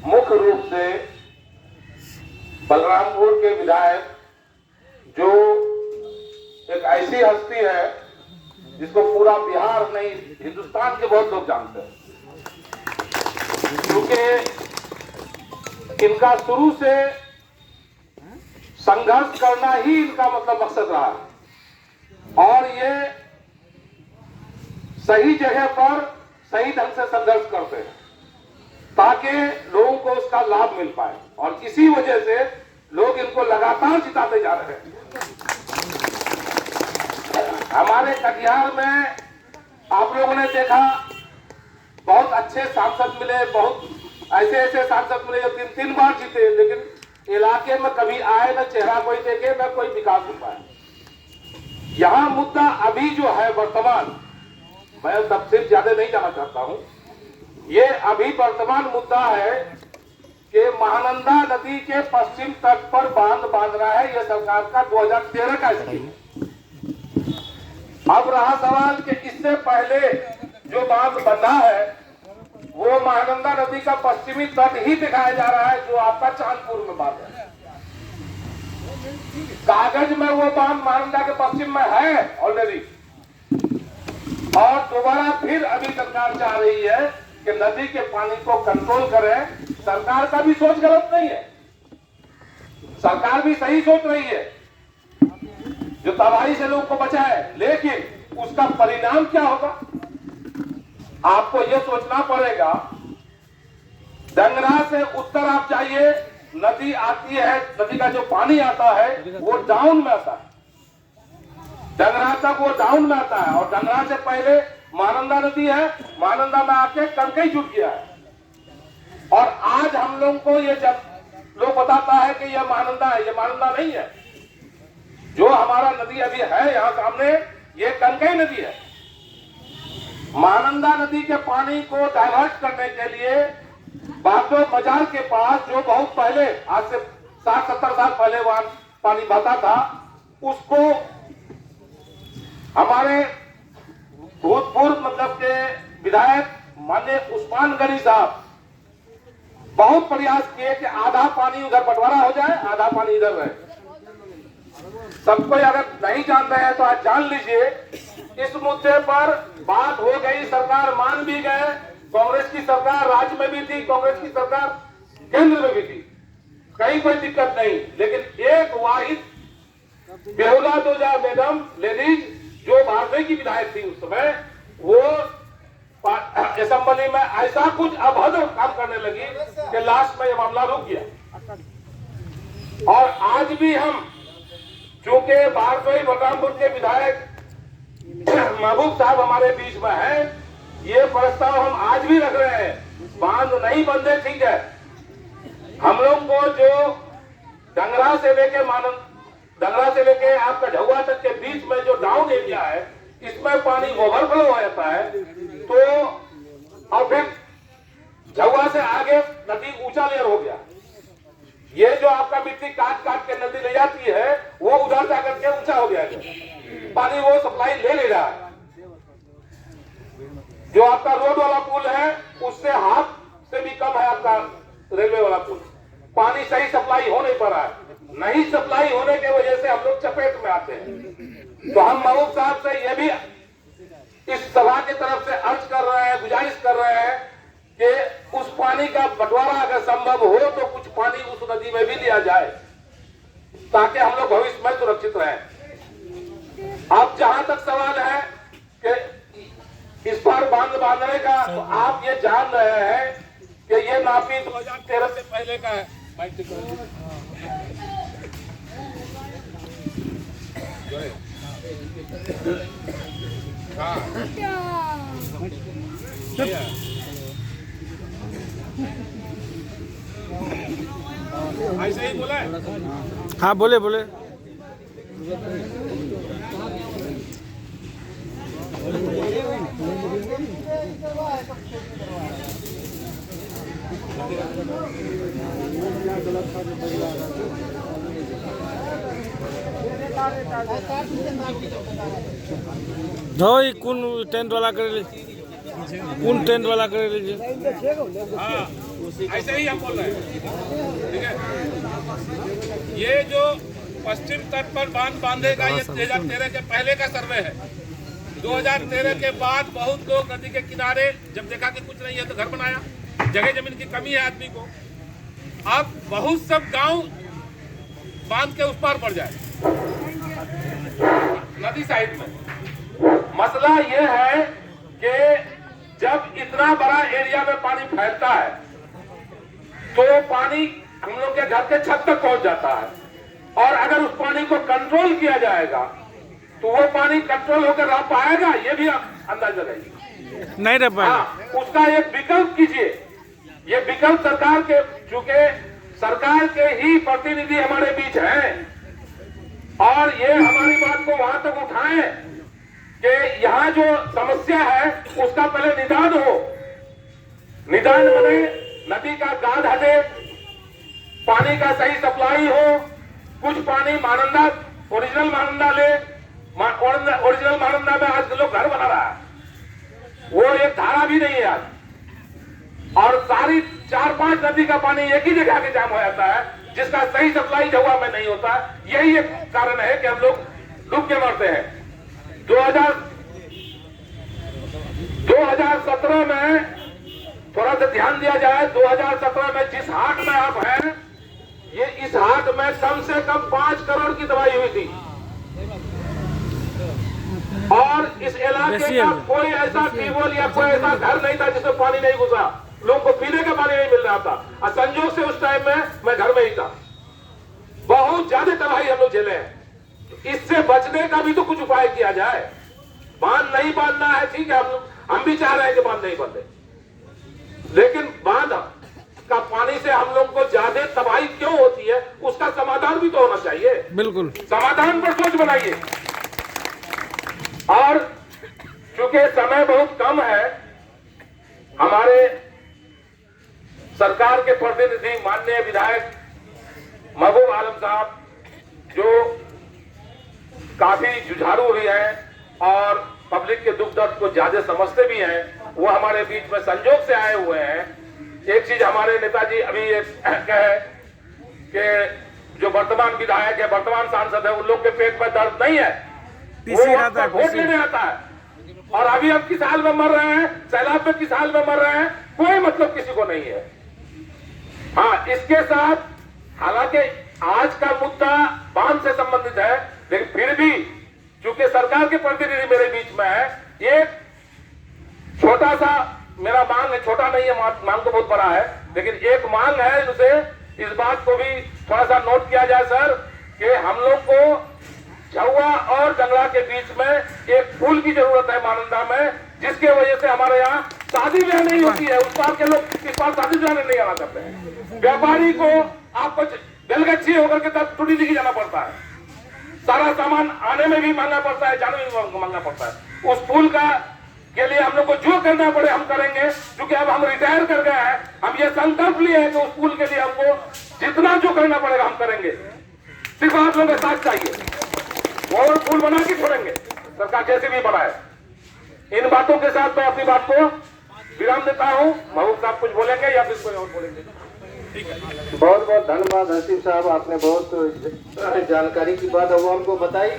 मुख्य रूप से बलरामपुर के विधायक जो एक ऐसी हस्ती है जिसको पूरा बिहार नहीं हिंदुस्तान के बहुत लोग जानते हैं, क्योंकि इनका शुरू से संघर्ष करना ही इनका मतलब मकसद रहा है और ये सही जगह पर सही ढंग से संघर्ष करते हैं ताकि लोगों को उसका लाभ मिल पाए और इसी वजह से लोग इनको लगातार जिताते जा रहे हैं। हमारे कटिहार में आप लोगों ने देखा बहुत अच्छे सांसद मिले, बहुत ऐसे ऐसे सांसद मिले जो 3-3 बार जीते, लेकिन इलाके में कभी आए न चेहरा कोई देखे न कोई विकास हो पाए। यहाँ मुद्दा अभी जो है वर्तमान, मैं तफसील ज्यादा नहीं जाना चाहता हूँ, ये अभी वर्तमान मुद्दा है कि महानंदा नदी के पश्चिम तट पर बांध बांधना है। यह सरकार का 2013 का स्कीम। अब रहा सवाल कि इससे पहले जो बांध बना है वो महानंदा नदी का पश्चिमी तट ही दिखाया जा रहा है, जो आपका चांदपुर में बांध है। कागज में वो बांध महानंदा के पश्चिम में है ऑलरेडी, और दोबारा फिर अभी सरकार चाह रही है कि नदी के पानी को कंट्रोल करें। सरकार का भी सोच गलत नहीं है, सरकार भी सही सोच रही है जो तबाही से लोगों को बचाए, लेकिन उसका परिणाम क्या होगा आपको यह सोचना पड़ेगा। डंगरा से उत्तर आप जाइए, नदी आती है, नदी का जो पानी आता है वो डाउन में आता है, डंगरा तक वो डाउन में आता है, और डंगरा से पहले महानंदा नदी है, महानंदा में आके कनकई जुट गया है। और आज हम लोगों को ये जब लोग बताता है कि यह महानंदा है, ये महानंदा नहीं है। जो हमारा नदी अभी है यहाँ सामने, ये कनकई नदी है। महानंदा नदी के पानी को डाइवर्ट करने के लिए बाटो बाजार के पास, जो बहुत पहले आज से 60-70 साल पहले वहां पानी बहता था, उसको हमारे भूतपूर्व मतलब के विधायक माननीय उस्मान गनी साहब बहुत प्रयास किए कि आधा पानी उधर बंटवारा हो जाए, आधा पानी इधर रहे। सबको अगर नहीं जान रहे हैं तो आज जान लीजिए, इस मुद्दे पर बात हो गई, सरकार मान भी गए। कांग्रेस की सरकार राज्य में भी थी, कांग्रेस की सरकार केंद्र में भी थी, कहीं कोई दिक्कत नहीं। लेकिन एक वाहिद बेहुला दोजा मैडम लेडीज जो भारतीय की विधायक थी उस समय, वो असेंबली में ऐसा कुछ अभद्र काम करने लगी कि लास्ट में यह मामला रुक गया। और आज भी हम चूंकि भारतीय बलरामपुर के विधायक महबूब साहब हमारे बीच में हैं, ये प्रस्ताव हम आज भी रख रहे हैं। बांध नहीं बंधे ठीक है, हम लोग को जो डंगरा से लेके आपका झुआ तक के बीच में जो डाउन एरिया है, इसमें पानी ओवरफ्लो हो जाता है, तो और फिर झुआ से आगे नदी ऊंचा लेयर हो गया। ये जो आपका मिट्टी काट काट के नदी ले जाती है, वो उधर जाकर के ऊंचा हो गया है, पानी वो सप्लाई ले रहा है। जो आपका रोड वाला पुल है, उससे हाथ से भी कम है आपका रेलवे वाला पुल। पानी सही सप्लाई हो नहीं पा रहा है, नहीं सप्लाई होने की वजह से हम लोग चपेट में आते हैं। तो हम महबूब साहब से ये भी इस सभा की तरफ से अर्ज कर रहे हैं, गुजारिश कर रहे हैं कि उस पानी का बंटवारा अगर संभव हो तो कुछ पानी उस नदी में भी लिया जाए, ताकि हम लोग भविष्य में सुरक्षित रहें। अब जहां तक सवाल है कि इस बार बांध बांधने का, तो आप ये जान रहे हैं कि ये नापी 2013 से पहले का है। ऐसे ही बोले? हाँ बोले बोले। भाई कौन टेंट वाला कर ले, कौन टेंट वाला कर लीजिए। ऐसे ही हम बोल रहे हैं, ठीक है। ये जो पश्चिम तट पर बांध बांधेगा, ये 2013 के पहले का सर्वे है। 2013 के बाद बहुत लोग नदी के किनारे जब देखा कि कुछ नहीं है तो घर बनाया, जगह जमीन की कमी है आदमी को। अब बहुत सब गांव बांध के उस पार पड़ जाए नदी साइड में। मसला ये है कि जब इतना बड़ा एरिया में पानी फैलता है तो पानी हम लोग के घर के छत तक पहुंच जाता है, और अगर उस पानी को कंट्रोल किया जाएगा तो वो पानी कंट्रोल होकर रह पाएगा, ये भी आप अंदाजा लगाइए। नहीं रह पाएगा। हाँ, उसका एक विकल्प कीजिए। ये विकल्प सरकार के, चूंकि सरकार के ही प्रतिनिधि हमारे बीच हैं और ये हमारी बात को वहां तक उठाएं कि यहाँ जो समस्या है उसका पहले निदान हो। निदान बने, नदी का गाद हटे, पानी का सही सप्लाई हो, कुछ पानी महानंदा, ओरिजिनल महानंदा ले। ओरिजिनल महानंदा में आज लोग घर बना रहा है, वो एक धारा भी नहीं है आज, और सारी 4-5 नदी का पानी एक ही जगह के जाम हो जाता है, जिसका सही सप्लाई जवा में नहीं होता। यही एक कारण है कि हम लोग डूब के मरते हैं। 2017 में थोड़ा सा ध्यान दिया जाए, 2017 में जिस हाट में आप हैं, ये इस हाट में कम से कम 5 करोड़ की दवाई हुई थी, और इस इलाके का कोई ऐसा ट्यूबवेल या कोई ऐसा घर नहीं था जिसमें पानी नहीं घुसा, लोगों को पीने का पानी नहीं मिल रहा था। और संजोग से उस टाइम में मैं घर में ही था। बहुत ज्यादा तबाही हम लोग झेले हैं। इससे बचने का भी तो कुछ उपाय किया जाए। बांध नहीं बांधना है, ठीक है, हम भी चाह रहे हैं कि बांध नहीं बांधे, लेकिन बांध का पानी से हम लोग को ज्यादा तबाही क्यों होती है, उसका समाधान भी तो होना चाहिए। बिल्कुल, समाधान पर सोच बनाइए। और चूंकि समय बहुत कम है, हमारे सरकार के प्रतिनिधि माननीय विधायक महबूब आलम साहब, जो काफी जुझारू भी हैं और पब्लिक के दुख दर्द को ज्यादा समझते भी हैं, वो हमारे बीच में संजोग से आए हुए हैं। एक चीज हमारे नेताजी अभी कहे कि जो वर्तमान विधायक है, वर्तमान सांसद है, उन लोग के पेट में दर्द नहीं है, वो वोट लेने आता है। और अभी हम किस हाल में मर रहे हैं, सैलाब में किस हाल में मर रहे हैं, कोई मतलब किसी को नहीं है। हाँ, इसके साथ हालांकि आज का मुद्दा बांध से संबंधित है, लेकिन फिर भी चूंकि सरकार के प्रतिनिधि मेरे बीच में है, एक छोटा सा मेरा मांग है, छोटा नहीं है, मांग तो बहुत बड़ा है, लेकिन एक मांग है इनसे, इस बात को भी थोड़ा सा नोट किया जाए सर, कि हम लोग को झुआ और जंगला के बीच में एक पुल की जरूरत है महानंदा में, जिसके वजह से हमारे यहाँ शादी ब्याह नहीं होती है। उस पार के लोग इस पार शादी ब्याह नहीं आना चाहते हैं। व्यापारी को आपको बेलगच्छी होकर के तब टूटी दिखी जाना पड़ता है, सारा सामान आने में भी महंगा पड़ता है, जाने में भी महंगा पड़ता है। उस पुल का के लिए हम लोग को जो करना पड़े हम करेंगे, क्योंकि अब हम रिटायर कर गए हैं। हम ये संकल्प लिए हैं कि उस पुल के लिए हमको जितना जो करना पड़ेगा हम करेंगे। सिर्फ आप लोगों का साथ चाहिए, और पुल बना के छोड़ेंगे, सरकार जैसे भी बनाए। इन बातों के साथ मैं अपनी बात को विराम देता हूँ। महबूब साहब कुछ बोलेंगे या फिर कोई और बोलेंगे? बहुत बहुत धन्यवाद हसीब साहब, आपने बहुत जानकारी की बात वो हमको बताई।